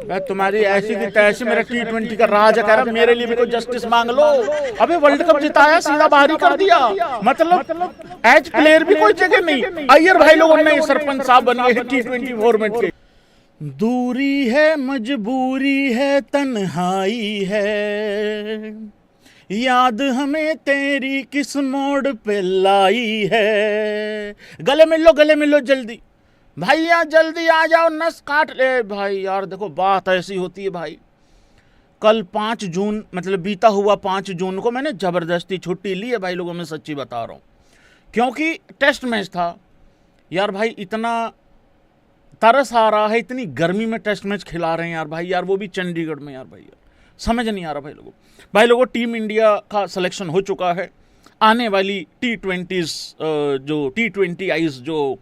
तुम्हारी ऐसी की तैसी मेरा T20 का राज है, कह रहा मेरे लिए भी कोई जस्टिस मांग लो। अबे वर्ल्ड कप जिताया, सीधा बाहर ही कर दिया, मतलब एज प्लेयर भी कोई जगह नहीं। अय्यर भाई लोगों ने सरपंच साहब बन गए T20 फॉर्मेट के। दूरी है, मजबूरी है, तन्हाई है, याद हमें तेरी किस मोड़ पे लाई है। गले मिल लो जल्दी भैया, जल्दी आ जाओ, नस काट ले भाई। यार देखो बात ऐसी होती है भाई, कल 5 जून मतलब बीता हुआ 5 जून को मैंने ज़बरदस्ती छुट्टी ली है भाई लोगों, में सच्ची बता रहा हूँ, क्योंकि टेस्ट मैच था। यार भाई इतना तरस आ रहा है, इतनी गर्मी में टेस्ट मैच खिला रहे हैं यार भाई, यार वो भी चंडीगढ़ में। यार भाई यार समझ नहीं आ रहा भाई लोगों टीम इंडिया का सिलेक्शन हो चुका है। आने वाली T20s जो T20Is जो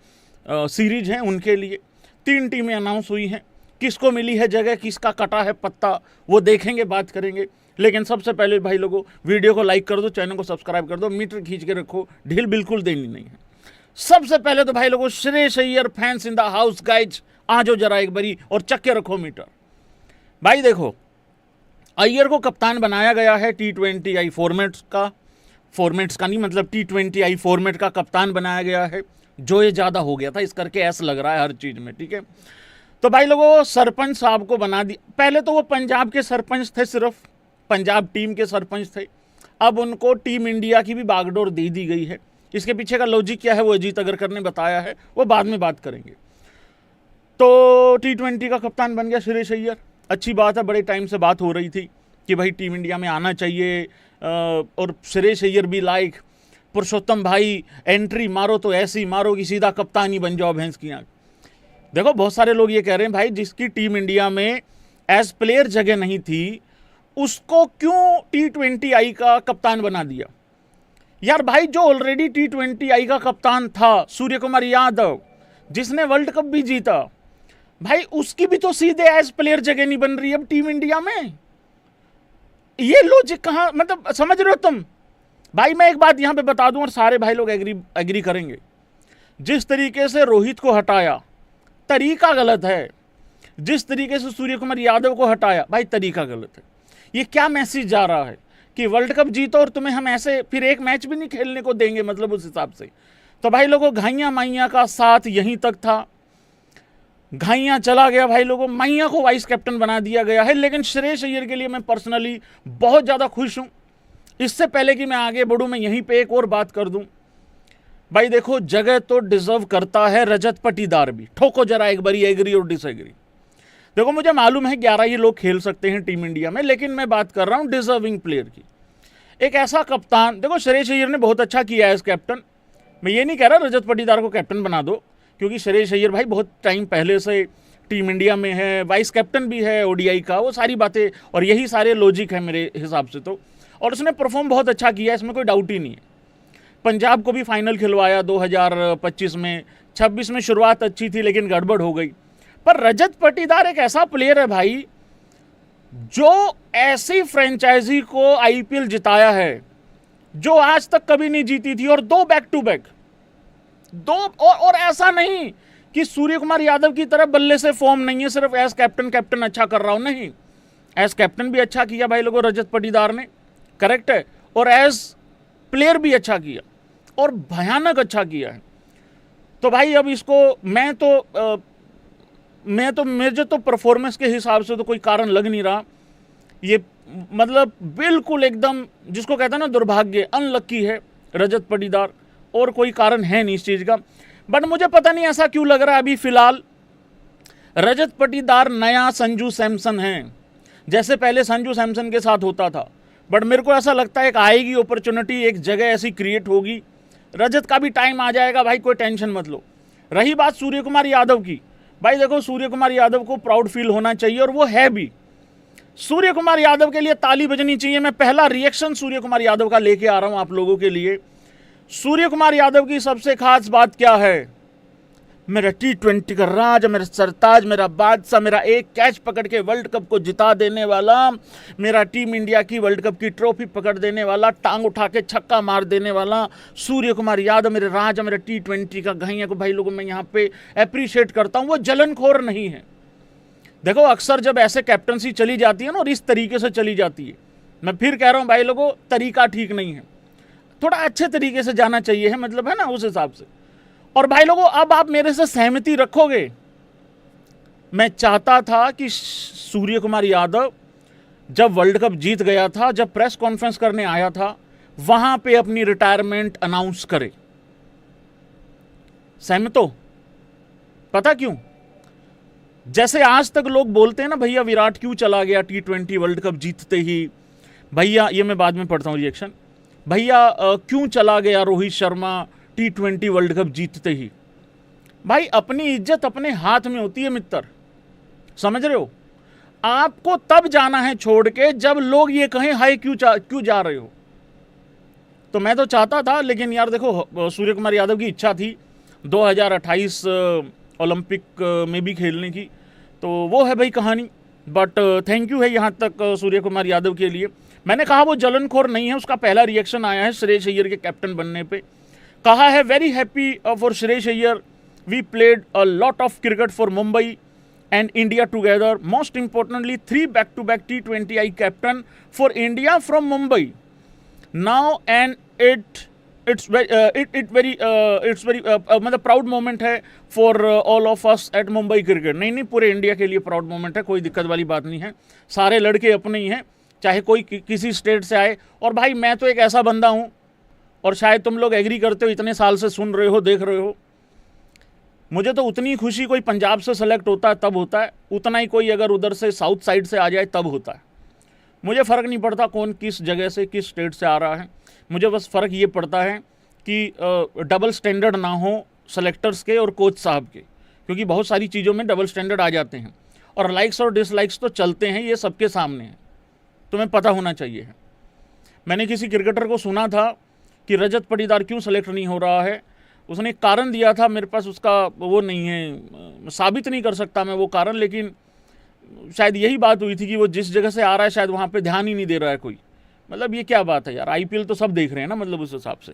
सीरीज हैं उनके लिए 3 टीमें अनाउंस हुई हैं। किसको मिली है जगह, किसका कटा है पत्ता, वो देखेंगे, बात करेंगे। लेकिन सबसे पहले भाई लोगों वीडियो को लाइक कर दो, चैनल को सब्सक्राइब कर दो, मीटर खींच के रखो, ढील बिल्कुल देनी नहीं है। सबसे पहले तो भाई लोगों Shreyas Iyer fans in the house guys, आ जाओ जरा एक बारी और चक्के रखो मीटर। भाई देखो अय्यर को कप्तान बनाया गया है T20I फॉर्मेट्स का नहीं, मतलब T20I फॉर्मेट का कप्तान बनाया गया है। जो ये ज़्यादा हो गया था इस करके ऐसा लग रहा है हर चीज़ में, ठीक है। तो भाई लोगों सरपंच साहब को बना दिया। पहले तो वो पंजाब के सरपंच थे, सिर्फ पंजाब टीम के सरपंच थे। अब उनको टीम इंडिया की भी बागडोर दे दी गई है। इसके पीछे का लॉजिक क्या है वो अजीत अगरकर ने बताया है, वो बाद में बात करेंगे। तो T20 का कप्तान बन गया श्रेयस अय्यर, अच्छी बात है। बड़े टाइम से बात हो रही थी कि भाई टीम इंडिया में आना चाहिए, और श्रेयस अय्यर भी लाइक पुरुषोत्तम भाई एंट्री मारो तो ऐसी मारो कि सीधा कप्तान ही बन जाओ भैंस की आंख। देखो बहुत सारे लोग ये कह रहे हैं भाई जिसकी टीम इंडिया में एज प्लेयर जगह नहीं थी उसको क्यों T20I का कप्तान बना दिया। यार भाई जो ऑलरेडी T20I का कप्तान था सूर्य कुमार यादव, जिसने वर्ल्ड कप भी जीता, भाई उसकी भी तो सीधे एज प्लेयर जगह नहीं बन रही अब टीम इंडिया में। ये लॉजिक कहां, मतलब समझ रहे हो तुम भाई। मैं एक बात यहां पे बता दूं और सारे भाई लोग एग्री करेंगे, जिस तरीके से रोहित को हटाया तरीका गलत है, जिस तरीके से सूर्य कुमार यादव को हटाया भाई तरीका गलत है। ये क्या मैसेज जा रहा है कि वर्ल्ड कप जीतो और तुम्हें हम ऐसे फिर एक मैच भी नहीं खेलने को देंगे, मतलब उस हिसाब से। तो भाई लोगों घाइया माइया का साथ यहीं तक था, घाइया चला गया भाई लोगों, माइया को वाइस कैप्टन बना दिया गया है। लेकिन श्रेयस अय्यर के लिए मैं पर्सनली बहुत ज़्यादा खुश हूँ। इससे पहले कि मैं आगे बढ़ूँ मैं यहीं पे एक और बात कर दूँ। भाई देखो जगह तो डिजर्व करता है रजत पाटीदार भी, ठोको जरा एक बारी एग्री और डिसएग्री। देखो मुझे मालूम है 11 ही लोग खेल सकते हैं टीम इंडिया में, लेकिन मैं बात कर रहा हूँ डिजर्विंग प्लेयर की। एक ऐसा कप्तान, देखो श्रेयस अय्यर ने बहुत अच्छा किया है एज कैप्टन, मैं ये नहीं कह रहा रजत पाटीदार को कैप्टन बना दो, क्योंकि श्रेयस अय्यर भाई बहुत टाइम पहले से टीम इंडिया में है, वाइस कैप्टन भी है ODI का, वो सारी बातें और यही सारे लॉजिक है मेरे हिसाब से तो। और उसने परफॉर्म बहुत अच्छा किया है, इसमें कोई डाउट ही नहीं है। पंजाब को भी फाइनल खिलवाया 2025 में, 26 में शुरुआत अच्छी थी लेकिन गड़बड़ हो गई। पर रजत पाटीदार एक ऐसा प्लेयर है भाई जो ऐसी फ्रेंचाइजी को IPL जिताया है जो आज तक कभी नहीं जीती थी, और 2 बैक टू बैक, और ऐसा नहीं कि सूर्य कुमार यादव की तरफ बल्ले से फॉर्म नहीं है, सिर्फ एज कैप्टन अच्छा कर रहा हूं, नहीं, एज कैप्टन भी अच्छा किया भाई लोगों रजत पाटीदार ने, करेक्ट है, और एज प्लेयर भी अच्छा किया और भयानक अच्छा किया है। तो भाई अब इसको मेरे तो परफॉर्मेंस के हिसाब से तो कोई कारण लग नहीं रहा, ये मतलब बिल्कुल एकदम जिसको कहते हैं ना दुर्भाग्य, अनलक्की है रजत पाटीदार, और कोई कारण है नहीं इस चीज़ का। बट मुझे पता नहीं ऐसा क्यों लग रहा है अभी फिलहाल रजत पाटीदार नया संजू सैमसन है, जैसे पहले संजू सैमसन के साथ होता था। बट मेरे को ऐसा लगता है एक आएगी अपॉर्चुनिटी, एक जगह ऐसी क्रिएट होगी, रजत का भी टाइम आ जाएगा भाई, कोई टेंशन मत लो। रही बात सूर्य कुमार यादव की, भाई देखो सूर्य कुमार यादव को प्राउड फील होना चाहिए और वो है भी। सूर्य कुमार यादव के लिए ताली बजनी चाहिए। मैं पहला रिएक्शन सूर्य कुमार यादव का लेके आ रहा हूं आप लोगों के लिए। सूर्य कुमार यादव की सबसे खास बात क्या है, मेरा T20 का राज, मेरा सरताज, मेरा बादशाह, मेरा एक कैच पकड़ के वर्ल्ड कप को जिता देने वाला, मेरा टीम इंडिया की वर्ल्ड कप की ट्रॉफी पकड़ देने वाला, टांग उठा के छक्का मार देने वाला सूर्य कुमार यादव मेरे राज, मेरा T20 का घैया को भाई लोगों मैं यहाँ पे अप्रिशिएट करता हूँ। वो जलनखोर नहीं है, देखो अक्सर जब ऐसे कैप्टनसी चली जाती है ना और इस तरीके से चली जाती है, मैं फिर कह रहा हूं भाई लोगों, तरीका ठीक नहीं है, थोड़ा अच्छे तरीके से जाना चाहिए है, मतलब है ना, उस हिसाब से। और भाई लोगों अब आप मेरे से सहमति रखोगे, मैं चाहता था कि सूर्य कुमार यादव जब वर्ल्ड कप जीत गया था, जब प्रेस कॉन्फ्रेंस करने आया था, वहां पे अपनी रिटायरमेंट अनाउंस करे। सहमत हो? पता क्यों? जैसे आज तक लोग बोलते हैं ना, भैया विराट क्यों चला गया T20 वर्ल्ड कप जीतते ही, भैया ये मैं बाद में पढ़ता हूं रिएक्शन, भैया क्यों चला गया Rohit Sharma T20 world cup जीतते ही। भाई अपनी इज्जत अपने हाथ में होती है मित्र, समझ रहे हो? आपको तब जाना है छोड़ के जब लोग ये कहें हाय क्यों जा रहे हो। तो मैं तो चाहता था, लेकिन यार देखो सूर्य कुमार यादव की इच्छा थी 2028 ओलंपिक में भी खेलने की, तो वो है भाई कहानी। बट थैंक यू है यहाँ तक सूर्य कुमार यादव के लिए। मैंने कहा वो जलनखोर नहीं है, उसका पहला रिएक्शन आया है श्रेयस अय्यर के कैप्टन बनने पे। कहा है very happy for Shreyas Iyer, we played a lot of cricket for Mumbai and India together. Most importantly, 3 back-to-back T20 I captain for India from Mumbai. Now and it's very मतलब प्राउड मोमेंट है for all of us at Mumbai cricket. नहीं पूरे India के लिए proud moment है, कोई दिक्कत वाली बात नहीं है, सारे लड़के अपने ही हैं, चाहे कोई किसी स्टेट से आए। और भाई मैं तो एक ऐसा बंदा हूँ, और शायद तुम लोग एग्री करते हो, इतने साल से सुन रहे हो, देख रहे हो, मुझे तो उतनी खुशी कोई पंजाब से सेलेक्ट होता है तब होता है, उतना ही कोई अगर उधर से साउथ साइड से आ जाए तब होता है। मुझे फ़र्क नहीं पड़ता कौन किस जगह से किस स्टेट से आ रहा है, मुझे बस फ़र्क ये पड़ता है कि डबल स्टैंडर्ड ना हो सेलेक्टर्स के और कोच साहब के, क्योंकि बहुत सारी चीज़ों में डबल स्टैंडर्ड आ जाते हैं और लाइक्स और डिसलाइक्स तो चलते हैं, ये सबके सामने है, तुम्हें पता होना चाहिए है। मैंने किसी क्रिकेटर को सुना था कि रजत पाटीदार क्यों सेलेक्ट नहीं हो रहा है, उसने एक कारण दिया था, मेरे पास उसका वो नहीं है, साबित नहीं कर सकता मैं वो कारण, लेकिन शायद यही बात हुई थी कि वो जिस जगह से आ रहा है शायद वहाँ पे ध्यान ही नहीं दे रहा है कोई। मतलब ये क्या बात है यार, आईपीएल तो सब देख रहे हैं ना, मतलब उस हिसाब से।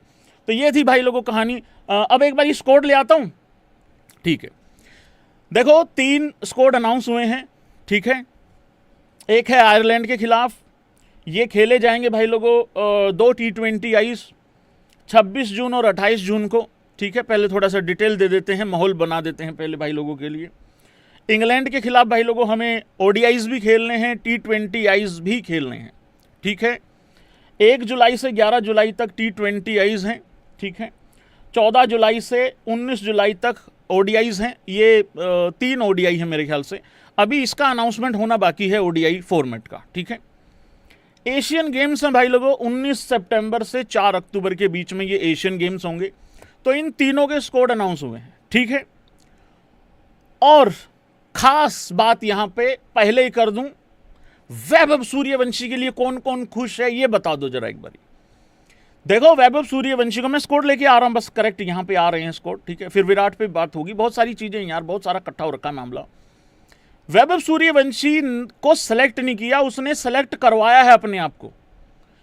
तो ये थी भाई लोगों कहानी। अब एक बार ये स्कोर ले आता हूँ, ठीक है। देखो 3 स्कोर अनाउंस हुए हैं, ठीक है। एक है आयरलैंड के खिलाफ, ये खेले जाएंगे भाई लोगों 2 T20 आईज 26 जून और 28 जून को, ठीक है। पहले थोड़ा सा डिटेल दे देते हैं, माहौल बना देते हैं पहले भाई लोगों के लिए। इंग्लैंड के खिलाफ भाई लोगों हमें ओडीआईज भी खेलने हैं, T20 आईज भी खेलने हैं, ठीक है। 1 जुलाई से 11 जुलाई तक T20 आईज हैं, ठीक है। 14 जुलाई से 19 जुलाई तक ओडीआईज हैं, ये 3 ओडीआई है मेरे ख्याल से, अभी इसका अनाउंसमेंट होना बाकी है ओडीआई फॉर्मेट का, ठीक है। एशियन गेम्स हैं भाई लोगों 19 सितंबर से 4 अक्टूबर के बीच में ये एशियन गेम्स होंगे, तो इन तीनों के स्कोर अनाउंस हुए हैं, ठीक है। और खास बात यहां पे पहले ही कर दूं, वैभव सूर्यवंशी के लिए कौन कौन खुश है ये बता दो जरा एक बारी। देखो वैभव सूर्यवंशी को मैं स्कोर लेके आ रहा हूं, बस करेक्ट यहां पे आ रहे हैं स्कोर, ठीक है। फिर विराट पे बात होगी, बहुत सारी चीजें यार, बहुत सारा इकट्ठा हो रखा है मामला। वैभव सूर्यवंशी को सेलेक्ट नहीं किया, उसने सेलेक्ट करवाया है अपने आप को,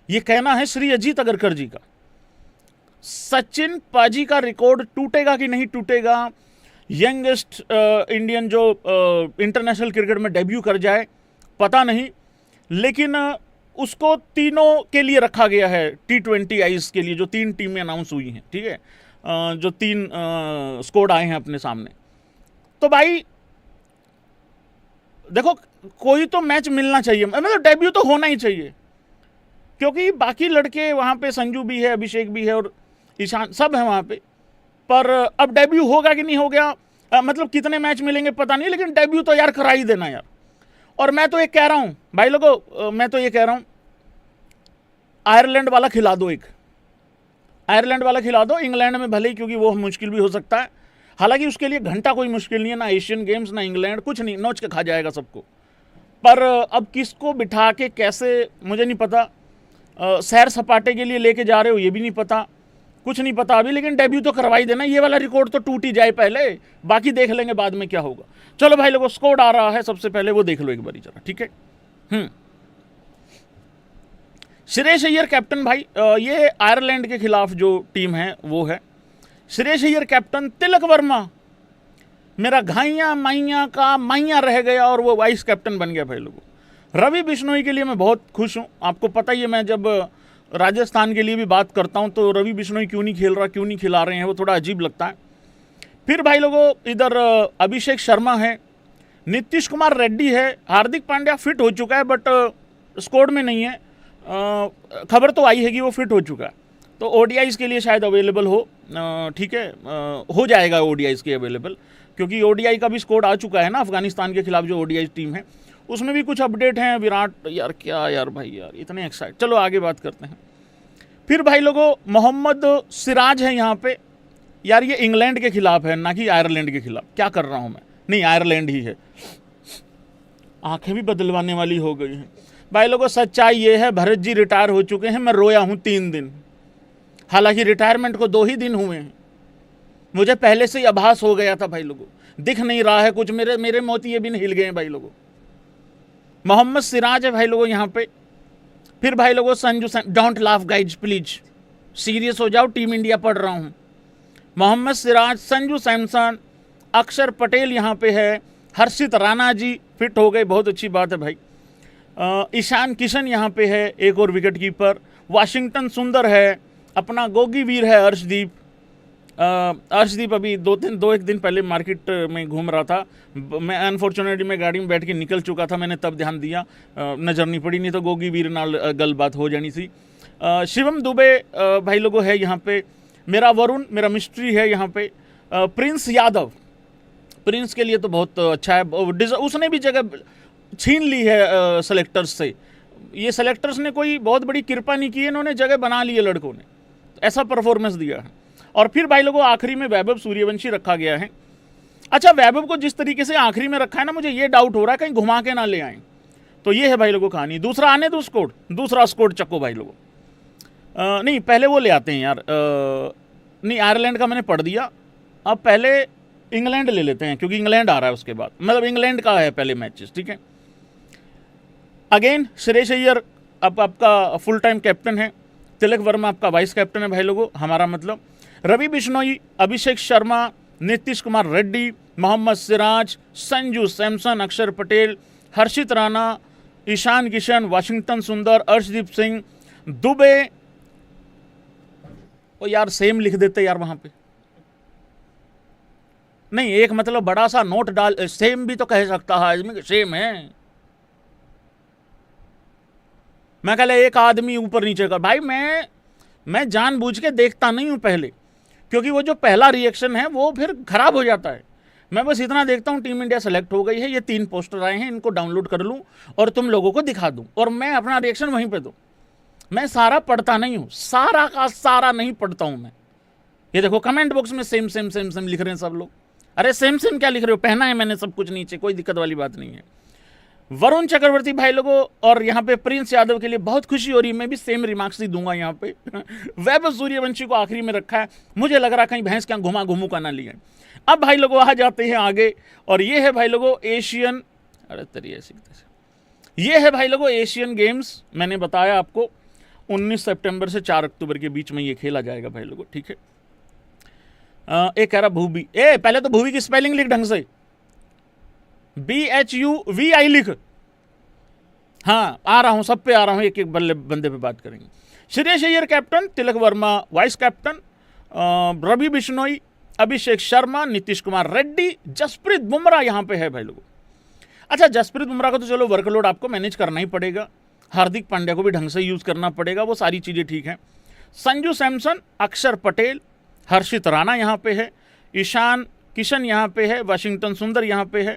यह कहना है श्री अजीत अगरकर जी का। सचिन पाजी का रिकॉर्ड टूटेगा कि नहीं टूटेगा, यंगेस्ट इंडियन जो इंटरनेशनल क्रिकेट में डेब्यू कर जाए पता नहीं, लेकिन उसको तीनों के लिए रखा गया है T20 आईज के लिए, जो 3 टीमें अनाउंस हुई हैं, ठीक है, जो 3 स्कोर आए हैं अपने सामने। तो भाई देखो कोई तो मैच मिलना चाहिए, मतलब डेब्यू तो होना ही चाहिए, क्योंकि बाकी लड़के वहाँ पे संजू भी है, अभिषेक भी है और ईशान सब है वहाँ पे, पर अब डेब्यू होगा कि नहीं होगा, मतलब कितने मैच मिलेंगे पता नहीं, लेकिन डेब्यू तो यार करा ही देना यार। और मैं तो ये कह रहा हूँ भाई लोगों, मैं तो ये कह रहा हूँ आयरलैंड वाला खिला दो, एक आयरलैंड वाला खिला दो, इंग्लैंड में भले ही, क्योंकि वो मुश्किल भी हो सकता है, हालांकि उसके लिए घंटा कोई मुश्किल नहीं है, ना एशियन गेम्स ना इंग्लैंड, कुछ नहीं, नोच के खा जाएगा सबको। पर अब किसको बिठा के कैसे मुझे नहीं पता, सैर सपाटे के लिए लेके जा रहे हो ये भी नहीं पता, कुछ नहीं पता अभी, लेकिन डेब्यू तो करवाई देना, ये वाला रिकॉर्ड तो टूट ही जाए पहले, बाकी देख लेंगे बाद में क्या होगा। चलो भाई लोगों स्कोर आ रहा है, सबसे पहले वो देख लो एक बारी जरा, ठीक है। श्रेयस अय्यर कैप्टन भाई, ये आयरलैंड के खिलाफ जो टीम है वो है, श्रेयस अय्यर कैप्टन, तिलक वर्मा मेरा घाइया माइया का माइया रह गया और वो वाइस कैप्टन बन गया भाई लोगों। रवि बिश्नोई के लिए मैं बहुत खुश हूँ। आपको पता ही है, मैं जब राजस्थान के लिए भी बात करता हूँ तो रवि बिश्नोई क्यों नहीं खेल रहा, क्यों नहीं खिला रहे हैं, वो थोड़ा अजीब लगता है। फिर भाई लोगों इधर अभिषेक शर्मा है, नीतीश कुमार रेड्डी है, हार्दिक पांड्या फिट हो चुका है बट स्क्वाड में नहीं है। खबर तो आई है कि वो फिट हो चुका है, तो ओडीआईज के लिए शायद अवेलेबल हो। ठीक है, हो जाएगा ओडीआईज के अवेलेबल, क्योंकि ओडीआई का भी स्क्वाड आ चुका है ना अफगानिस्तान के खिलाफ जो ओडीआई टीम है, उसमें भी कुछ अपडेट हैं। विराट यार क्या यार भाई यार इतने एक्साइट। चलो आगे बात करते हैं। फिर भाई लोगों मोहम्मद सिराज है यहाँ पे। यार ये इंग्लैंड के खिलाफ है ना कि आयरलैंड के खिलाफ, क्या कर रहा हूँ मैं, नहीं आयरलैंड ही है। आंखें भी बदलवाने वाली हो गई हैं भाई लोगों। सच्चाई ये है भरत जी रिटायर हो चुके हैं, मैं रोया हूँ 3 दिन। हालांकि रिटायरमेंट को 2 ही दिन हुए हैं, मुझे पहले से ही आभास हो गया था भाई लोगों, दिख नहीं रहा है कुछ, मेरे मोती भी नहीं हिल गए हैं भाई लोगों। मोहम्मद सिराज है भाई लोगों यहाँ पे। फिर भाई लोगों Sanju don't laugh guys please, serious हो जाओ, टीम इंडिया पढ़ रहा हूँ। मोहम्मद सिराज, संजू सैमसन, अक्षर पटेल यहाँ पे है, हर्षित राणा जी फिट हो गए, बहुत अच्छी बात है भाई। ईशान किशन यहाँ पे है, एक और विकेट कीपर। वाशिंगटन सुंदर है, अपना गोगी वीर है अर्शदीप। अर्शदीप अभी 2-1 दिन पहले मार्केट में घूम रहा था, मैं अनफॉर्चुनेटली मैं गाड़ी में बैठ के निकल चुका था, मैंने तब ध्यान दिया, नज़र नहीं पड़ी, नहीं तो गोगी वीर नाल गल बात हो जानी थी। शिवम दुबे भाई लोगों है यहाँ पे। मेरा वरुण, मेरा मिस्ट्री है यहाँ पे। प्रिंस यादव, प्रिंस के लिए तो बहुत अच्छा है, उसने भी जगह छीन ली है सेलेक्टर्स से। ये सेलेक्टर्स ने कोई बहुत बड़ी कृपा नहीं की, इन्होंने जगह बना ली है लड़कों ने, ऐसा परफॉर्मेंस दिया है। और फिर भाई लोगों आखिरी में वैभव सूर्यवंशी रखा गया है। अच्छा, वैभव को जिस तरीके से आखिरी में रखा है ना, मुझे ये डाउट हो रहा है कहीं घुमा के ना ले आए। तो ये है भाई लोगों कहानी। दूसरा आने दो स्कोर, दूसरा स्कोर चक्को भाई लोगों। नहीं पहले वो ले आते हैं यार, नहीं आयरलैंड का मैंने पढ़ दिया, अब पहले इंग्लैंड ले लेते हैं क्योंकि इंग्लैंड आ रहा है उसके बाद, मतलब इंग्लैंड का है पहले मैचेस। ठीक है, अगेन श्रेयस अय्यर अब आपका फुल टाइम कैप्टन है, तिलक वर्मा आपका वाइस कैप्टन है भाई लोगों, हमारा मतलब। रवि बिश्नोई, अभिषेक शर्मा, नीतीश कुमार रेड्डी, मोहम्मद सिराज, संजू सैमसन, अक्षर पटेल, हर्षित राणा, ईशान किशन, वाशिंगटन सुंदर, अर्शदीप सिंह, दुबे। ओ यार सेम लिख देते यार वहां पे, नहीं एक मतलब बड़ा सा नोट डाल, सेम भी तो कह सकता है आदमी, सेम है। मैं कह एक आदमी ऊपर नीचे कर भाई, मैं जानबूझ के देखता नहीं हूं पहले, क्योंकि वो जो पहला रिएक्शन है वो फिर खराब हो जाता है। मैं बस इतना देखता हूं टीम इंडिया सेलेक्ट हो गई है, ये 3 पोस्टर आए हैं, इनको डाउनलोड कर लूं और तुम लोगों को दिखा दूं और मैं अपना रिएक्शन वहीं पे दूं। मैं सारा पढ़ता नहीं हूं, सारा का सारा नहीं पढ़ता हूं मैं। ये देखो कमेंट बॉक्स में सेम सेम सेम सेम लिख रहे हैं सब लोग। अरे सेम सेम क्या लिख रहे हो, पहना है मैंने सब कुछ नीचे, कोई दिक्कत वाली बात नहीं है। वरुण चक्रवर्ती भाई लोगों और यहाँ पे प्रिंस यादव के लिए बहुत खुशी हो रही है, मैं भी सेम रिमार्क्स ही दूंगा यहाँ पे। वैभव सूर्यवंशी को आखिरी में रखा है, मुझे लग रहा कहीं भैंस क्या घुमा घुमू का ना लिए। अब भाई लोगों आ जाते हैं आगे, और ये है भाई लोगों एशियन, अरे तरिए ये है भाई लोगों एशियन गेम्स। मैंने बताया आपको 19 सितंबर से 4 अक्टूबर के बीच में ये खेला जाएगा भाई लोगों। ठीक है, एक कह रहा भूवी, पहले तो भूवी की स्पेलिंग लिख ढंग से, BHUVI लिख। हाँ आ रहा हूं, सब पे आ रहा हूं, एक एक बंदे पे बात करेंगे। Shreyas Iyer captain, Tilak Varma vice captain, Ravi Bishnoi, Abhishek Sharma, Nitish Kumar Reddy, Jasprit Bumrah यहां पे है भाई लोगों। अच्छा जसप्रीत बुमराह को तो चलो वर्कलोड आपको मैनेज करना ही पड़ेगा, हार्दिक पांड्या को भी ढंग से यूज करना पड़ेगा, वो सारी चीजें ठीक हैं। संजू सैमसन, अक्षर पटेल, हर्षित राणा यहाँ पे है, ईशान किशन यहाँ पे है, वाशिंगटन सुंदर यहाँ पे है,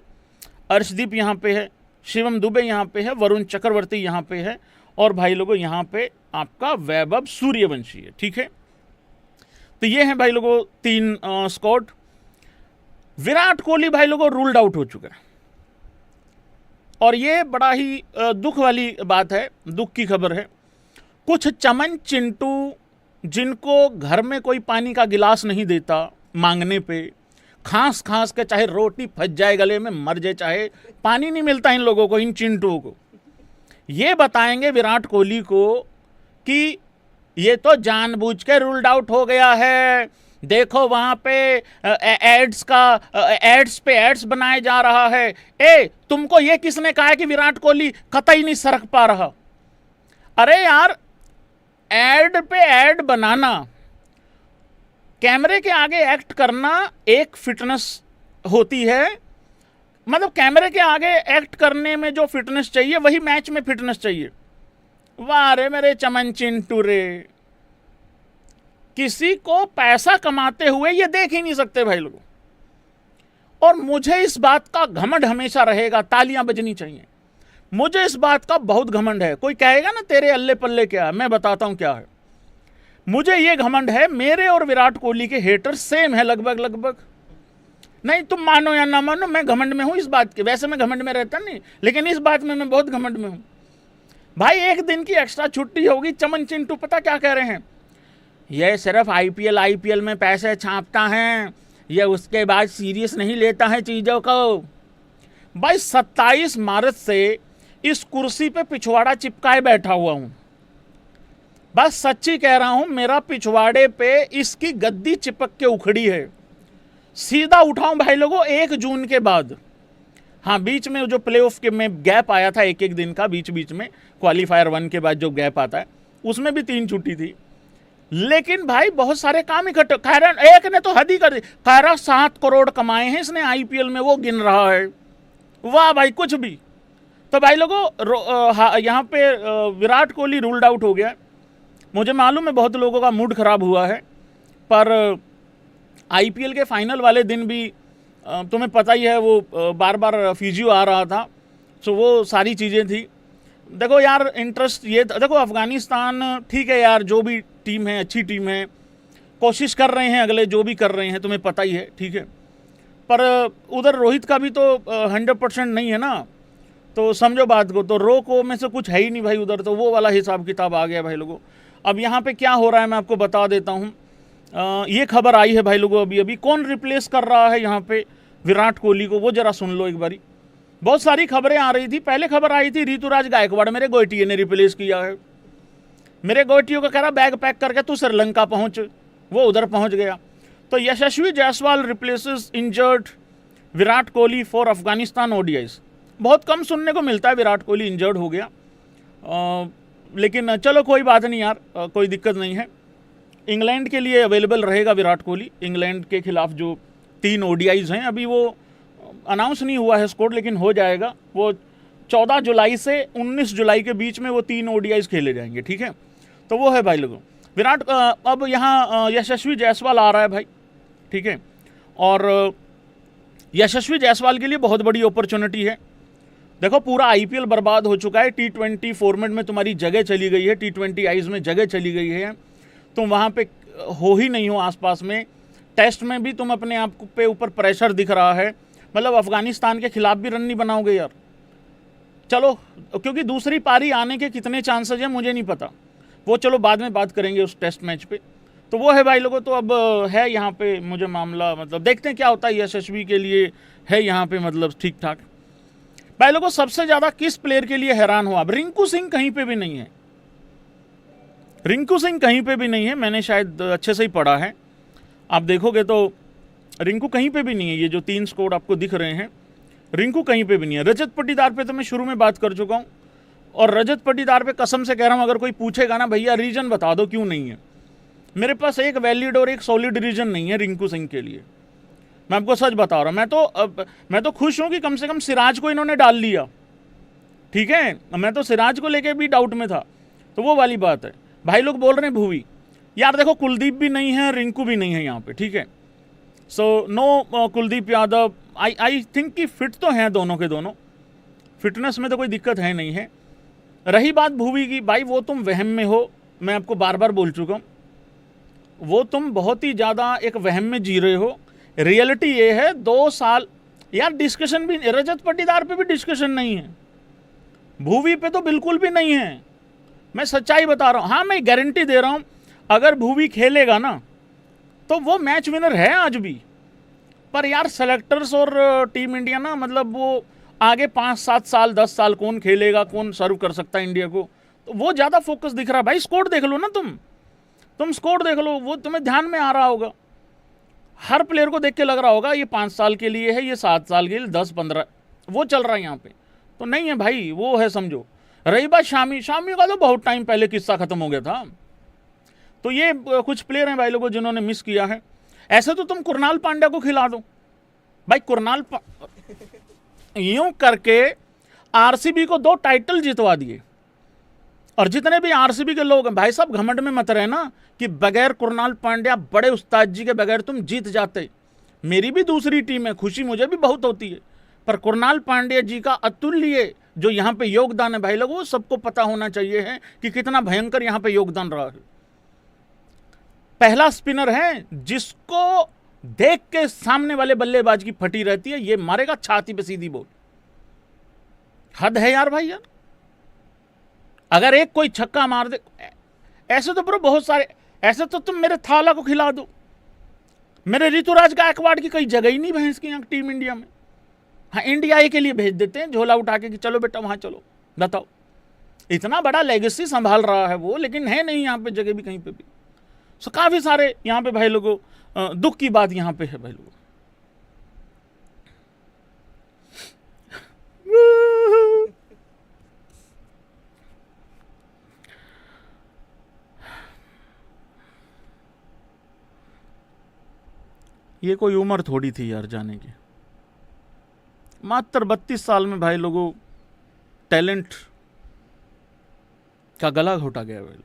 अर्शदीप यहाँ पे है, शिवम दुबे यहाँ पे है, वरुण चक्रवर्ती यहाँ पे है, और भाई लोगों यहाँ पे आपका वैभव सूर्यवंशी है। ठीक है, तो ये है भाई लोगों 3 स्क्वाड। विराट कोहली भाई लोगों रूल्ड आउट हो चुका है, और ये बड़ा ही दुख वाली बात है, दुख की खबर है। कुछ चमन चिंटू जिनको घर में कोई पानी का गिलास नहीं देता, मांगने पे खांस खांस के चाहे रोटी फंस जाए गले में, मर जाए, चाहे पानी नहीं मिलता इन लोगों को, इन चिंटुओं को, ये बताएंगे विराट कोहली को कि ये तो जानबूझ के रूल्ड आउट हो गया है, देखो वहां पे एड्स पे एड्स बनाए जा रहा है। तुमको ये किसने कहा है कि विराट कोहली कतई नहीं सरक पा रहा? अरे यार, एड पे एड बनाना, कैमरे के आगे एक्ट करना एक फिटनेस होती है। मतलब कैमरे के आगे एक्ट करने में जो फिटनेस चाहिए वही मैच में फिटनेस चाहिए। वाह रे मेरे चमन चिंटू रे, किसी को पैसा कमाते हुए ये देख ही नहीं सकते भाई लोग। और मुझे इस बात का घमंड हमेशा रहेगा, तालियां बजनी चाहिए। मुझे इस बात का बहुत घमंड है। कोई कहेगा ना तेरे अल्ले पल्ले क्या है, मैं बताता हूं क्या है। मुझे ये घमंड है, मेरे और विराट कोहली के हेटर सेम है लगभग। नहीं तुम मानो या ना मानो, मैं घमंड में हूं इस बात के। वैसे मैं घमंड में रहता नहीं, लेकिन इस बात में मैं बहुत घमंड में हूं भाई। एक दिन की एक्स्ट्रा छुट्टी होगी, चमन चिंटू पता क्या कह रहे हैं, यह सिर्फ आईपीएल में पैसे छापता है, यह उसके बाद सीरियस नहीं लेता है चीज़ों को। भाई 27 मार्च से इस कुर्सी पे पिछवाड़ा चिपकाए बैठा हुआ हूं। बस सच्ची कह रहा हूं, मेरा पिछवाड़े पे इसकी गद्दी चिपक के उखड़ी है। सीधा उठाऊं भाई लोगों 1 जून के बाद। हाँ, बीच में जो प्लेऑफ के में गैप आया था एक दिन का, बीच में क्वालिफायर 1 के बाद जो गैप आता है उसमें भी 3 छुट्टी थी। लेकिन भाई बहुत सारे काम इकट्ठे, खैरा एक ने तो हद ही कर दी। खैरा 7 करोड़ कमाए हैं इसने आईपीएल में, वो गिन रहा है। वाह भाई, कुछ भी। तो भाई लोगों यहाँ पे विराट कोहली रूल्ड आउट हो गया। मुझे मालूम है बहुत लोगों का मूड खराब हुआ है, पर आईपीएल के फाइनल वाले दिन भी तुम्हें पता ही है वो बार बार फिजियो आ रहा था, तो वो सारी चीज़ें थी। देखो यार, इंटरेस्ट ये देखो, अफगानिस्तान ठीक है यार, जो भी टीम है अच्छी टीम है, कोशिश कर रहे हैं अगले जो भी कर रहे हैं, तुम्हें पता ही है, ठीक है। पर उधर रोहित का भी तो 100% नहीं है ना, तो समझो बात को। तो रो में से कुछ है ही नहीं भाई उधर, तो वो वाला हिसाब किताब आ गया भाई लोगों। अब यहाँ पे क्या हो रहा है मैं आपको बता देता हूँ। ये खबर आई है भाई लोगों अभी कौन रिप्लेस कर रहा है यहाँ पे विराट कोहली को, वो जरा सुन लो एक बारी। बहुत सारी खबरें आ रही थी। पहले खबर आई थी ऋतुराज गायकवाड़ मेरे गोइटिये ने रिप्लेस किया है। मेरे गोइटियों को कह रहा बैग पैक करके तू श्रीलंका पहुंच, वो उधर पहुंच गया। तो Yashasvi Jaiswal replaces injured Virat Kohli for Afghanistan ODIs. बहुत कम सुनने को मिलता है विराट कोहली इंजर्ड हो गया, लेकिन चलो कोई बात नहीं यार, कोई दिक्कत नहीं है। इंग्लैंड के लिए अवेलेबल रहेगा विराट कोहली। इंग्लैंड के खिलाफ जो 3 ओडीआईज हैं, अभी वो अनाउंस नहीं हुआ है स्कोर, लेकिन हो जाएगा। वो 14 जुलाई से 19 जुलाई के बीच में वो 3 ओडीआईज खेले जाएंगे, ठीक है। तो वो है भाई लोगों विराट। अब यहाँ यशस्वी जायसवाल आ रहा है भाई, ठीक है। और यशस्वी जायसवाल के लिए बहुत बड़ी अपॉर्चुनिटी है। देखो पूरा आईपीएल बर्बाद हो चुका है, T20 फॉर्मेट में तुम्हारी जगह चली गई है, T20 आईज में जगह चली गई है, तुम वहाँ पे हो ही नहीं हो आसपास में। टेस्ट में भी तुम अपने आप पे ऊपर प्रेशर दिख रहा है, मतलब अफगानिस्तान के खिलाफ भी रन नहीं बनाओगे यार। चलो, क्योंकि दूसरी पारी आने के कितने चांसेस हैं मुझे नहीं पता, वो चलो बाद में बात करेंगे उस टेस्ट मैच पे। तो वो है भाई लोगों। तो अब है यहाँ पे मुझे मामला, मतलब देखते हैं क्या होता है। यशस्वी के लिए है यहाँ पे मतलब ठीक ठाक। भाई लोगों सबसे ज़्यादा किस प्लेयर के लिए हैरान हुआ? अब रिंकू सिंह कहीं पे भी नहीं है, रिंकू सिंह कहीं पे भी नहीं है। मैंने शायद अच्छे से ही पढ़ा है, आप देखोगे तो रिंकू कहीं पे भी नहीं है। ये जो 3 स्कोर आपको दिख रहे हैं, रिंकू कहीं पे भी नहीं है। रजत पाटीदार पे तो मैं शुरू में बात कर चुका हूँ, और रजत पाटीदार पे कसम से कह रहा हूँ, अगर कोई पूछेगा ना भैया रीजन बता दो क्यों नहीं है, मेरे पास एक वैलिड और एक सॉलिड रीजन नहीं है रिंकू सिंह के लिए। मैं आपको सच बता रहा हूँ। मैं तो खुश हूँ कि कम से कम सिराज को इन्होंने डाल लिया, ठीक है। मैं तो सिराज को लेके भी डाउट में था, तो वो वाली बात है। भाई लोग बोल रहे हैं भुवी, यार देखो कुलदीप भी नहीं है, रिंकू भी नहीं है यहाँ पे, ठीक है। So no Kuldeep Yadav. I think कि फिट तो हैं दोनों के दोनों, फिटनेस में तो कोई दिक्कत है नहीं है। रही बात भुवी की, भाई वो तुम वहम में हो, मैं आपको बार बार बोल चुका हूँ, वो तुम बहुत ही ज़्यादा एक वहम में जी रहे हो। रियलिटी ये है 2 साल यार डिस्कशन भी, रजत पाटीदार पे भी डिस्कशन नहीं है, भुवी पे तो बिल्कुल भी नहीं है। मैं सच्चाई बता रहा हूँ। हाँ, मैं गारंटी दे रहा हूँ अगर भुवी खेलेगा ना तो वो मैच विनर है आज भी। पर यार सेलेक्टर्स और टीम इंडिया ना, मतलब वो आगे 5-7 साल 10 साल कौन खेलेगा, कौन सर्व कर सकता है इंडिया को, तो वो ज़्यादा फोकस दिख रहा है। भाई स्कोर देख लो ना, तुम स्कोर देख लो, वो तुम्हें ध्यान में आ रहा होगा। हर प्लेयर को देख के लग रहा होगा ये 5 साल के लिए है, ये 7 साल के लिए, 10-15 वो चल रहा है यहाँ पे, तो नहीं है भाई, वो है समझो। रही बात शामी का तो बहुत टाइम पहले किस्सा खत्म हो गया था। तो ये कुछ प्लेयर हैं भाई लोगों जिन्होंने मिस किया है। ऐसे तो तुम कुणाल पांड्या को खिला दो भाई, यूं करके आरसीबी को 2 टाइटल जितवा दिए। और जितने भी आरसीबी के लोग हैं भाई साहब, घमंड में मत रहना कि बगैर कुणाल पांड्या बड़े उस्ताद जी के बगैर तुम जीत जाते। मेरी भी दूसरी टीम है, खुशी मुझे भी बहुत होती है, पर कुणाल पांड्या जी का अतुल्य जो यहाँ पे योगदान है भाई लोग, वो सबको पता होना चाहिए है कि कितना भयंकर यहाँ पे योगदान रहा है। पहला स्पिनर है जिसको देख के सामने वाले बल्लेबाज की फटी रहती है, ये मारेगा छाती पे सीधी बॉल। हद है यार भाई यार, अगर एक कोई छक्का मार दे। ऐसे तो ब्रो बहुत सारे, ऐसे तो तुम मेरे थाला को खिला दो, मेरे ऋतुराज गायकवाड़ की कई जगह ही नहीं भैंस की यहाँ टीम इंडिया में। हाँ, इंडिया ए के लिए भेज देते हैं झोला उठा के कि चलो बेटा वहां चलो। बताओ, इतना बड़ा लेगेसी संभाल रहा है वो, लेकिन है नहीं यहाँ पे जगह भी कहीं पे भी। सो काफी सारे यहाँ पे भाई लोगों दुख की बात यहाँ पे है भाई लोगों। ये कोई उम्र थोड़ी थी यार जाने की, मात्र 32 साल में भाई लोगों टैलेंट का गला घोटा गया भाई।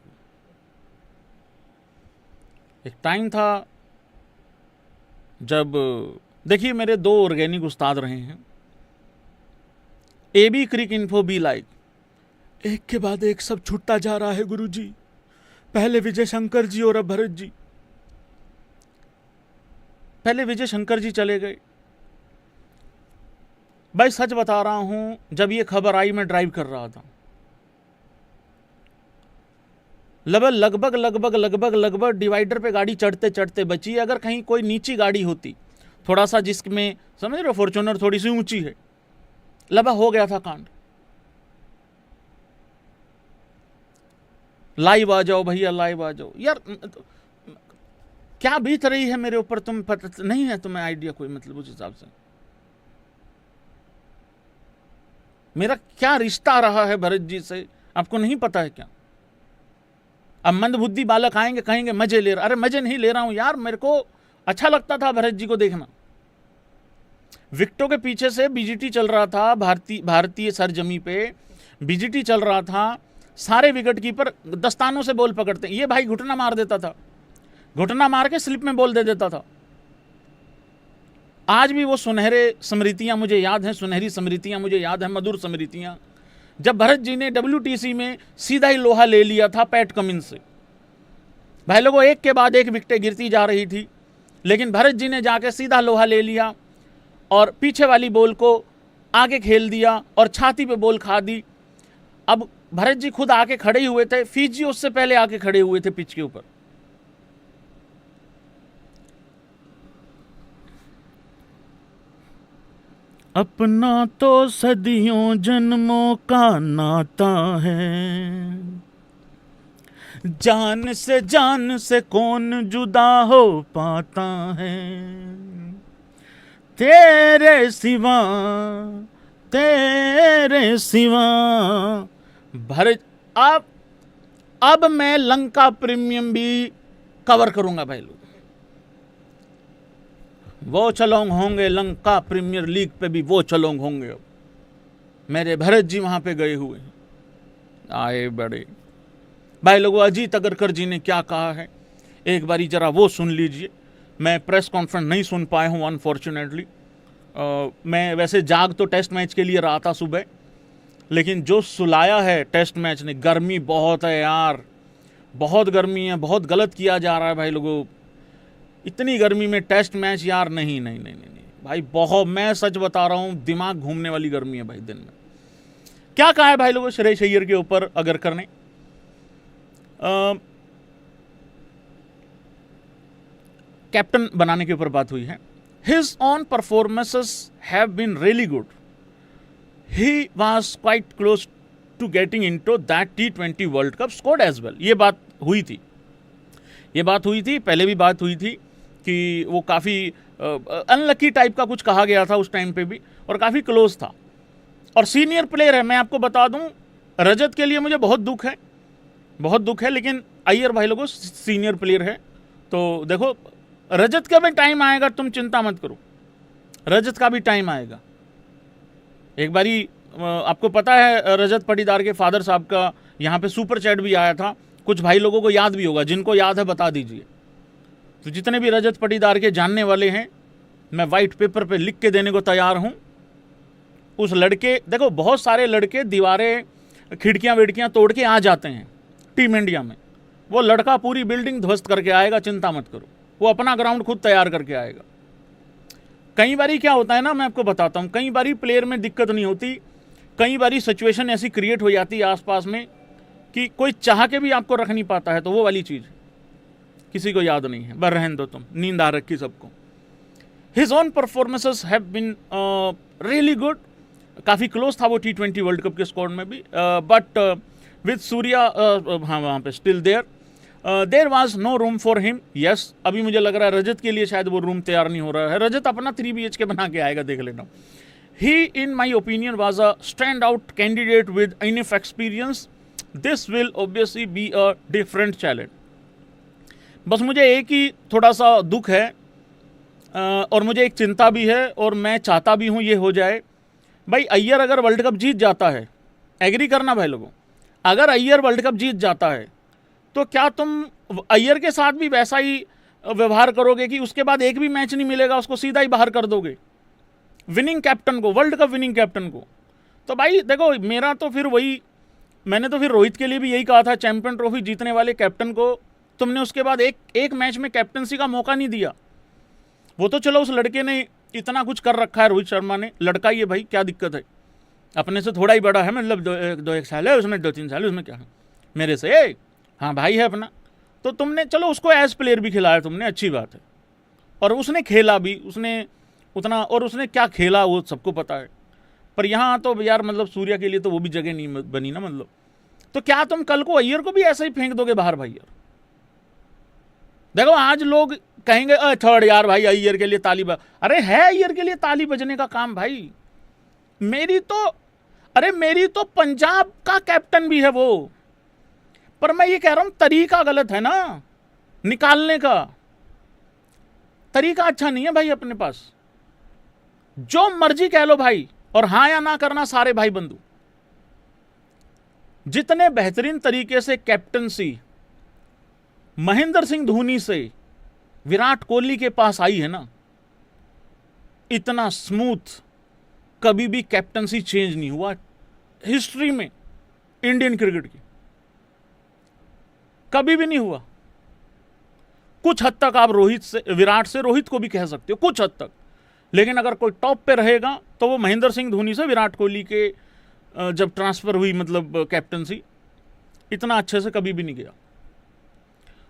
एक टाइम था जब, देखिए मेरे 2 ऑर्गेनिक उस्ताद रहे हैं, AB Cricinfo be like, एक के बाद एक सब छुट्टा जा रहा है गुरुजी। पहले विजय शंकर जी और अब भरत जी। पहले विजय शंकर जी चले गए भाई, सच बता रहा हूं, जब ये खबर आई मैं ड्राइव कर रहा था, लगभग डिवाइडर पे गाड़ी चढ़ते चढ़ते बची। अगर कहीं कोई नीची गाड़ी होती थोड़ा सा, जिसमें समझ रहे हो फॉर्च्यूनर थोड़ी सी ऊंची है, हो गया था कांड। लाइव आ जाओ भैया, लाइव आ जाओ यार। क्या बीत रही है मेरे ऊपर, तुम पता नहीं है तुम्हें आइडिया कोई, मतलब उस हिसाब से मेरा क्या रिश्ता रहा है भरत जी से, आपको नहीं पता है क्या? अब मंदबुद्धि बालक आएंगे कहेंगे मजे ले रहा, अरे मजे नहीं ले रहा हूं यार, मेरे को अच्छा लगता था भरत जी को देखना। विकेटों के पीछे से बीजीटी चल रहा था, भारतीय सरजमी पे बीजीटी चल रहा था, सारे विकेट कीपर दस्तानों से बॉल पकड़ते, ये भाई घुटना मार देता था, घुटना मार के स्लिप में बॉल दे देता था। आज भी वो सुनहरे स्मृतियां मुझे याद हैं, सुनहरी स्मृतियां मुझे याद हैं, मधुर स्मृतियां, जब भरत जी ने WTC में सीधा ही लोहा ले लिया था पैट कमिंस से। भाई लोगों, एक के बाद एक विकेटें गिरती जा रही थी, लेकिन भरत जी ने जाके सीधा लोहा ले लिया और पीछे वाली बॉल को आगे खेल दिया और छाती पे बॉल खा दी। अब भरत जी खुद आके खड़े हुए थे, फीजी उससे पहले आके खड़े हुए थे पिच के ऊपर। अपना तो सदियों जन्मों का नाता है, जान से कौन जुदा हो पाता है, तेरे सिवा भरत। अब मैं लंका प्रीमियम भी कवर करूंगा भाई लोग, वो चलोंग होंगे, लंका प्रीमियर लीग पे भी वो चलोंग होंगे। अब मेरे भरत जी वहां पे गए हुए हैं, आए बड़े भाई लोगों। अजीत अगरकर जी ने क्या कहा है एक बारी जरा वो सुन लीजिए। मैं प्रेस कॉन्फ्रेंस नहीं सुन पाया हूं अनफॉर्चुनेटली। मैं वैसे जाग तो टेस्ट मैच के लिए रहा था सुबह, लेकिन जो सुलाया है टेस्ट मैच ने, गर्मी बहुत है यार, बहुत गर्मी है, बहुत गलत किया जा रहा है भाई लोगों। इतनी गर्मी में टेस्ट मैच यार, नहीं नहीं नहीं नहीं भाई, बहुत, मैं सच बता रहा हूं, दिमाग घूमने वाली गर्मी है भाई दिन में। क्या कहा है भाई लोगों श्रेयस अय्यर के ऊपर अगरकर ने? कैप्टन बनाने के ऊपर बात हुई है। His own performances have been really good, he was quite close to getting into that T20 world cup squad as well. ये बात हुई थी, पहले भी बात हुई थी कि वो काफ़ी अनलकी टाइप का कुछ कहा गया था उस टाइम पे भी, और काफ़ी क्लोज था और सीनियर प्लेयर है। मैं आपको बता दूं, रजत के लिए मुझे बहुत दुख है, बहुत दुख है, लेकिन अय्यर भाई लोगों सीनियर प्लेयर है। तो देखो रजत का भी टाइम आएगा, तुम चिंता मत करो, रजत का भी टाइम आएगा। एक बारी आपको पता है रजत पाटीदार के फादर साहब का यहाँ पे सुपर चैट भी आया था, कुछ भाई लोगों को याद भी होगा, जिनको याद है बता दीजिए। तो जितने भी रजत पाटीदार के जानने वाले हैं, मैं वाइट पेपर पे लिख के देने को तैयार हूँ। उस लड़के, देखो बहुत सारे लड़के दीवारें खिड़कियाँ विड़कियाँ तोड़ के आ जाते हैं टीम इंडिया में, वो लड़का पूरी बिल्डिंग ध्वस्त करके आएगा, चिंता मत करो, वो अपना ग्राउंड खुद तैयार करके आएगा। कई बारी क्या होता है ना, मैं आपको बताता हूँ, कई बारी प्लेयर में दिक्कत नहीं होती, कई बारी सिचुएशन ऐसी क्रिएट हो जाती है आसपास में कि कोई चाह के भी आपको रख नहीं पाता है, तो वो वाली चीज़ किसी को याद नहीं है, बस रहने दो तुम, नींद आ रखी सबको। His own performances have been really good, काफ़ी क्लोज था वो T20 वर्ल्ड कप के स्कोर में भी, बट विद सूर्या हाँ वहाँ पे still there was no room for him. Yes, अभी मुझे लग रहा है रजत के लिए शायद वो रूम तैयार नहीं हो रहा है, रजत अपना 3 BHK बना के आएगा, देख लेना। He in my opinion was a stand out candidate with enough experience, this will obviously be a different challenge. बस मुझे एक ही थोड़ा सा दुख है और मुझे एक चिंता भी है, और मैं चाहता भी हूँ ये हो जाए। भाई अय्यर अगर वर्ल्ड कप जीत जाता है, एग्री करना भाई लोगों, अगर अय्यर वर्ल्ड कप जीत जाता है तो क्या तुम अय्यर के साथ भी वैसा ही व्यवहार करोगे कि उसके बाद एक भी मैच नहीं मिलेगा उसको सीधा ही बाहर कर दोगे, विनिंग कैप्टन को, वर्ल्ड कप विनिंग कैप्टन को? तो भाई देखो मेरा तो फिर वही, मैंने तो फिर रोहित के लिए भी यही कहा था, चैंपियन ट्रॉफी जीतने वाले कैप्टन को तुमने उसके बाद एक मैच में कैप्टनसी का मौका नहीं दिया। वो तो चलो उस लड़के ने इतना कुछ कर रखा है, रोहित शर्मा ने, लड़का ही है भाई, क्या दिक्कत है, अपने से थोड़ा ही बड़ा है, मतलब एक साल है उसमें, 2-3 साल है उसमें, क्या है मेरे से, हाँ भाई है अपना। तो तुमने चलो उसको एज प्लेयर भी खिलाया तुमने, अच्छी बात है, और उसने खेला भी, उसने उतना, और उसने क्या खेला वो सबको पता है। पर यहाँ तो यार मतलब सूर्या के लिए तो वो भी जगह नहीं बनी ना, मतलब तो क्या तुम कल को अय्यर को भी ऐसा ही फेंक दोगे बाहर भाई? यार देखो आज लोग कहेंगे थर्ड यार भाई अय्यर के लिए ताली अरे है अय्यर के लिए ताली बजने का काम भाई, मेरी तो पंजाब का कैप्टन भी है वो, पर मैं ये कह रहा हूं तरीका गलत है ना, निकालने का तरीका अच्छा नहीं है भाई अपने पास। जो मर्जी कह लो भाई, और हाँ या ना करना सारे भाई बंधु। जितने बेहतरीन तरीके से कैप्टनसी महेंद्र सिंह धोनी से विराट कोहली के पास आई है ना, इतना स्मूथ कभी भी कैप्टनसी चेंज नहीं हुआ हिस्ट्री में इंडियन क्रिकेट की, कभी भी नहीं हुआ। कुछ हद तक आप रोहित को भी कह सकते हो कुछ हद तक, लेकिन अगर कोई टॉप पे रहेगा तो वो महेंद्र सिंह धोनी से विराट कोहली के जब ट्रांसफर हुई, मतलब कैप्टनसी, इतना अच्छे से कभी भी नहीं गया।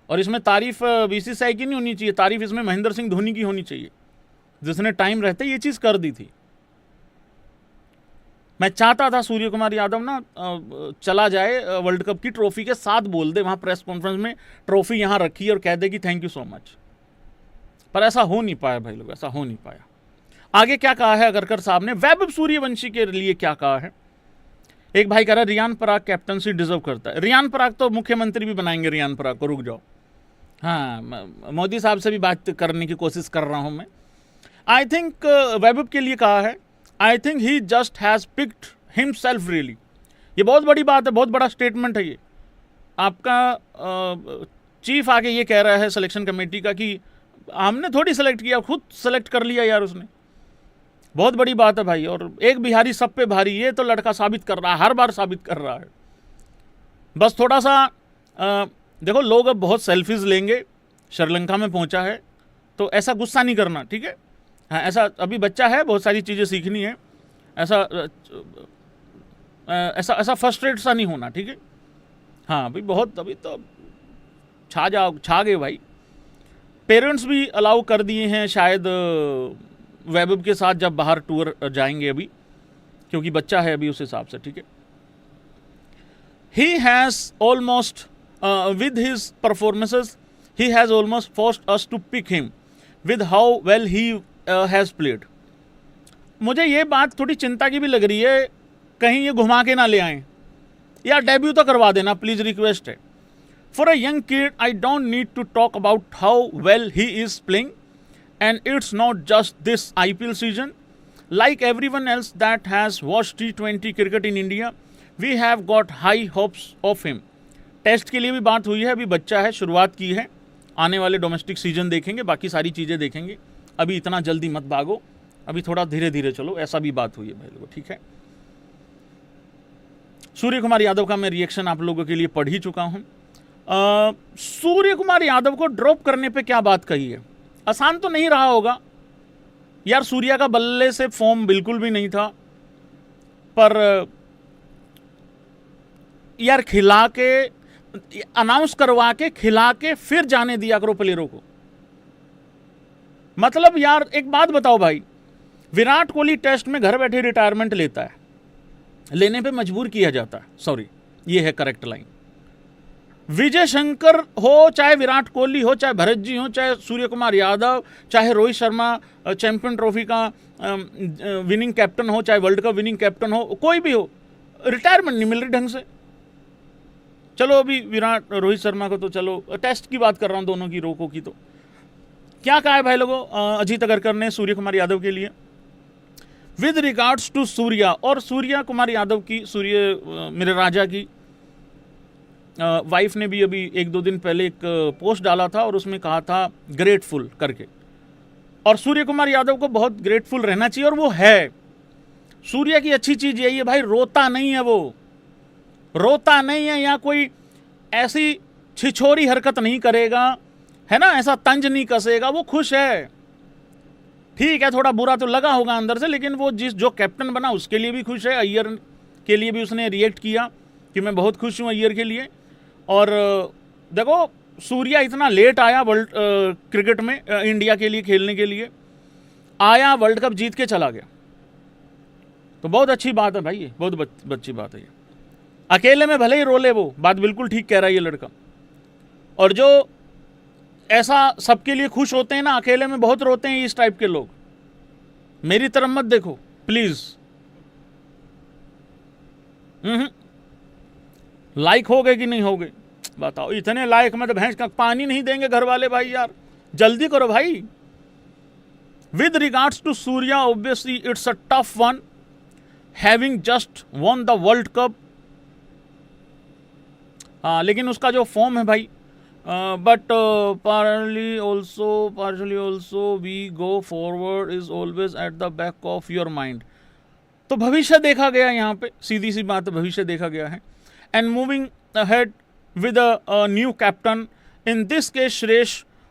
और इसमें तारीफ बीसीसीआई की नहीं होनी चाहिए, तारीफ इसमें महेंद्र सिंह धोनी की होनी चाहिए, जिसने टाइम रहते ये चीज कर दी थी। मैं चाहता था सूर्य कुमार यादव ना चला जाए वर्ल्ड कप की ट्रॉफी के साथ, बोल दे वहां प्रेस कॉन्फ्रेंस में ट्रॉफी यहां रखी और कह दे कि थैंक यू सो मच, पर ऐसा हो नहीं पाया भाई लोग, ऐसा हो नहीं पाया। आगे क्या कहा है अगरकर साहब ने वैभव सूर्यवंशी के लिए, क्या कहा है? एक भाई कह रहा है रियान पराग कैप्टनसी डिजर्व करता है। रियान पराग तो मुख्यमंत्री भी बनाएंगे रियान पराग को, रुक जाओ, हाँ मोदी साहब से भी बात करने की कोशिश कर रहा हूं मैं। आई थिंक वैभव के लिए कहा है, I think he just has picked himself really. ये बहुत बड़ी बात है, बहुत बड़ा स्टेटमेंट है ये आपका। चीफ आके ये कह रहा है सिलेक्शन कमेटी का कि हमने थोड़ी सेलेक्ट किया, खुद सेलेक्ट कर लिया यार उसने, बहुत बड़ी बात है भाई। और एक बिहारी सब पे भारी, ये तो लड़का साबित कर रहा है, हर बार साबित कर रहा है। बस थोड़ा सा देखो लोग अब बहुत सेल्फीज लेंगे, श्रीलंका में पहुंचा है तो ऐसा गुस्सा नहीं करना, ठीक है? हाँ ऐसा अभी बच्चा है, बहुत सारी चीज़ें सीखनी है, ऐसा फ्रस्ट्रेट सा नहीं होना, ठीक है? हाँ भाई बहुत अभी तो छा गए भाई। पेरेंट्स भी अलाउ कर दिए हैं शायद वैभव के साथ जब बाहर टूर जाएंगे अभी, क्योंकि बच्चा है अभी उस हिसाब से, ठीक है? He has almost with his performances he has almost forced us to pick him. With how well he has played. मुझे ये बात थोड़ी चिंता की भी लग रही है, कहीं ये घुमा के ना ले आएं, या डेब्यू तो करवा देना प्लीज़, रिक्वेस्ट है। For a young kid I don't need to talk about how well he is playing, and it's not just this IPL season. Like everyone else that has watched T20 cricket in India, we have got high hopes of him. Test के लिए भी बात हुई है, अभी बच्चा है, शुरुआत की है, आने वाले डोमेस्टिक सीजन देखेंगे, बाकी सारी चीज़ें देखेंगे, अभी इतना जल्दी मत भागो, अभी थोड़ा धीरे धीरे चलो, ऐसा भी बात हुई है भाई लोगों, ठीक है। सूर्य कुमार यादव का मैं रिएक्शन आप लोगों के लिए पढ़ ही चुका हूँ। सूर्य कुमार यादव को ड्रॉप करने पे क्या बात कही है, आसान तो नहीं रहा होगा यार, सूर्या का बल्ले से फॉर्म बिल्कुल भी नहीं था, पर यार खिला के, अनाउंस करवा के, खिला के फिर जाने दिया करो प्लेयरों को। मतलब यार एक बात बताओ भाई, विराट कोहली टेस्ट में घर बैठे रिटायरमेंट लेता है, लेने पे मजबूर किया जाता है, सॉरी ये है करेक्ट लाइन। विजय शंकर हो, चाहे विराट कोहली हो, चाहे भरत जी हो, चाहे सूर्य कुमार यादव, चाहे रोहित शर्मा चैंपियन ट्रॉफी का विनिंग कैप्टन हो, चाहे वर्ल्ड कप विनिंग कैप्टन हो, कोई भी हो, रिटायरमेंट नहीं मिल रही ढंग से। चलो अभी विराट रोहित शर्मा को तो चलो, टेस्ट की बात कर रहा हूं, दोनों की रोको की। तो क्या कहा है भाई लोगों अजीत अगरकर ने सूर्य कुमार यादव के लिए, विद रिगार्ड्स टू सूर्या, और सूर्य कुमार यादव की, सूर्य मेरे राजा की वाइफ ने भी अभी 1-2 दिन पहले एक पोस्ट डाला था और उसमें कहा था ग्रेटफुल करके, और सूर्य कुमार यादव को बहुत ग्रेटफुल रहना चाहिए, और वो है। सूर्य की अच्छी चीज़ यही है भाई, रोता नहीं है, वो रोता नहीं है, या कोई ऐसी छिछोरी हरकत नहीं करेगा, है ना, ऐसा तंज नहीं कसेगा, वो खुश है। ठीक है थोड़ा बुरा तो लगा होगा अंदर से, लेकिन वो जो कैप्टन बना उसके लिए भी खुश है, अय्यर के लिए भी उसने रिएक्ट किया कि मैं बहुत खुश हूँ अय्यर के लिए। और देखो सूर्या इतना लेट आया वर्ल्ड क्रिकेट में इंडिया के लिए खेलने के लिए, आया वर्ल्ड कप जीत के चला गया, तो बहुत अच्छी बात है भाई, ये बहुत अच्छी बात है। ये अकेले में भले ही रोले, वो बात बिल्कुल ठीक कह रहा है ये लड़का। और जो ऐसा सबके लिए खुश होते हैं ना, अकेले में बहुत रोते हैं इस टाइप के लोग, मेरी तरफ मत देखो प्लीज। लाइक हो गए कि नहीं हो गए बताओ, इतने लाइक में तो भैंस का पानी नहीं देंगे घर वाले भाई, यार जल्दी करो भाई। With regards to Surya, obviously it's a tough one, having just won the world cup. लेकिन उसका जो फॉर्म है भाई, but partially also we go forward is always at the back of your mind. तो भविष्य देखा गया यहाँ पे, सीधी सी बात, भविष्य देखा गया है। And moving ahead with a new captain, in this case Suresh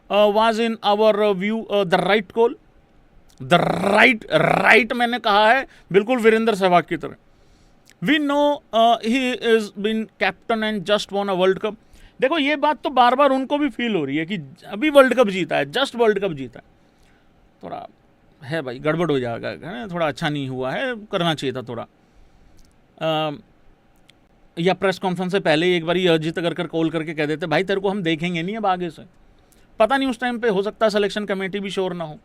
was in our view the right call, the right मैंने कहा है बिल्कुल वीरेंद्र सहवाग की तरह। we know he is been captain and just won a world cup। देखो ये बात तो बार बार उनको भी फील हो रही है कि अभी वर्ल्ड कप जीता है, जस्ट वर्ल्ड कप जीता है, थोड़ा है भाई गड़बड़ हो जाएगा, थोड़ा अच्छा नहीं हुआ है, करना चाहिए था थोड़ा। या प्रेस कॉन्फ्रेंस से पहले एक बार अजीत अगरकर कॉल करके कह देते भाई तेरे को हम देखेंगे नहीं अब आगे से, पता नहीं उस टाइम पे हो सकता है सिलेक्शन कमेटी भी श्योर ना हो।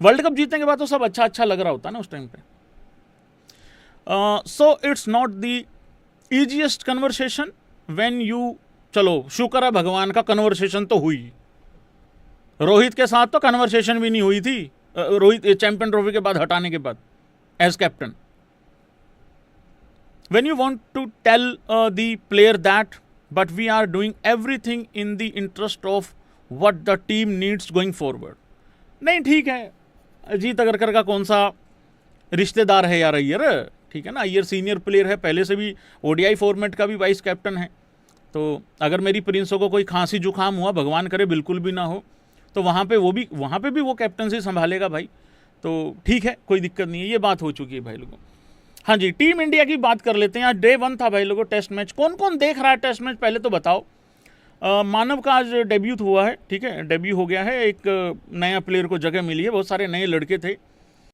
वर्ल्ड कप जीतने के बाद तो सब अच्छा लग रहा होता ना उस टाइम पे। So it's not the easiest conversation when you, चलो शुक्र है भगवान का कन्वर्सेशन तो हुई, रोहित के साथ तो कन्वर्सेशन भी नहीं हुई थी, रोहित चैंपियन ट्रॉफी के बाद हटाने के बाद as captain. When you want to tell the player that, but we are doing everything in the interest of what the team needs going forward। नहीं ठीक है, अजीत अगरकर का कौन सा रिश्तेदार है यार अय्यर, ठीक है ना, अय्यर सीनियर प्लेयर है, पहले से भी ओडीआई फॉर्मेट का भी वाइस कैप्टन है। तो अगर मेरी प्रिंसों को कोई खांसी जुकाम हुआ, भगवान करे बिल्कुल भी ना हो, तो वहाँ पे भी वो कैप्टनसी संभालेगा भाई, तो ठीक है कोई दिक्कत नहीं है, ये बात हो चुकी है भाई लोगों। हाँ जी, टीम इंडिया की बात कर लेते हैं। आज डे 1 था भाई लोगों टेस्ट मैच। कौन कौन देख रहा है टेस्ट मैच पहले तो बताओ। मानव का आज डेब्यू हुआ है, ठीक है, डेब्यू हो गया है, एक नया प्लेयर को जगह मिली है, बहुत सारे नए लड़के थे